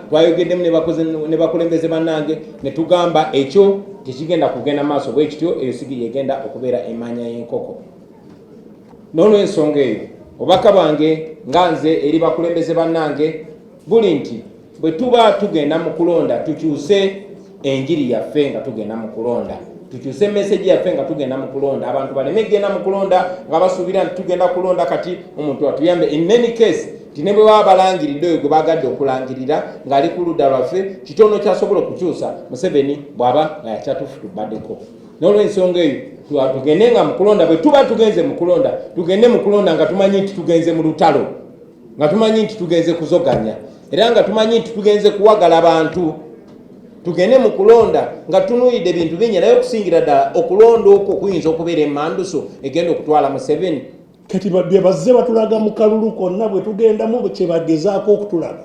Twayogeddemu ne bakulembeze bannange ne tugamba ekyo tekigenda kugenda maaso bwe kityo, eyo sigiri egenda okubeera emmanya y'enkoko. N'olw'ensonga eyo obubaka bwange nga nze eri bakulembeze bannange buli nti bwe tuba tugenda mu kulonda tukyuse enjiri yaffe nga tugenda mu kulonda, tukyuse message yaffe nga tugenda mu kulonda. Abantu baleme genda mu kulonda nga basuubira nti tugenda kulonda kati omuntu atuyambe. In any case tine bwe baba balangiridde oyo gwe bagadde okulangirira ng'ali ku ludda lwaffe, kitono kyasobola okukyusa Museveni bw'aba nga yakyatufutubaddeko. N'olw'ensonga eyo tugende nga mu kulonda, bwe tuba tugenze mu kulonda tugende mu kulonda nga tumanyi nti tugenze mu lutalo, nga tumanyi nti tugenze kuzoganya, era nga tumanyi nti tugenze kuwagala abantu. Tugende mu kulonda nga tunuulidde ebintu bingi, naye okusingira ddala okulonda okwo kuyinza okubeera emmanduso egenda okutwala Museveni. Kati badde bazze batulaga mu kalulu konna bwe tugendamu kye bagezaako okutulaga.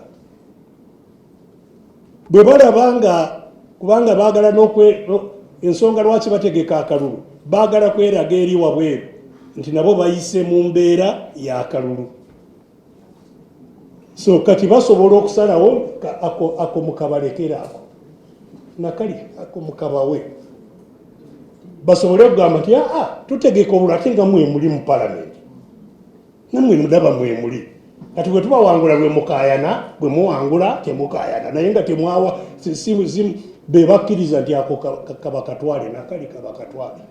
Bwe balaba kubanga baagala ensonga lwaki bategeka akalulu, baagala kweraga eri wabweru nti nabo bayise mu mbeera y'akalulu. So kati basobola okusalawo ako mukabalekera ako nakali ako mukabawe, basobole okugamba nti tutegeka obululu ate nga mwe muli mu palamenti, namwe mudaba mwe muli. Kati bwe tubawangula lwe mukayana, bwe muwangula temukayana, naye nga temwawa be bakkiriza nti ako kabakatwale nakali kabakatwale.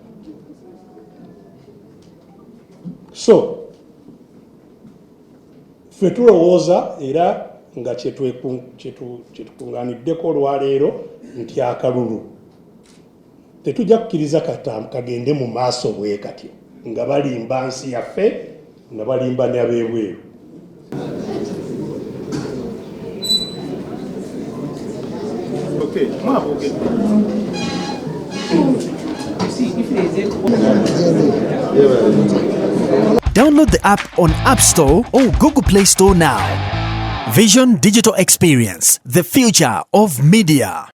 So ffe tulowooza era nga kyetukunganiddeko olwaleero nti akalulu tetujja kukkiriza kagende mu maaso bwe katyo nga balimba nsi yaffe nga balimba n'ab'ebweru. Download the app on App Store or Google Play Store now. Vision Digital Experience, the future of media.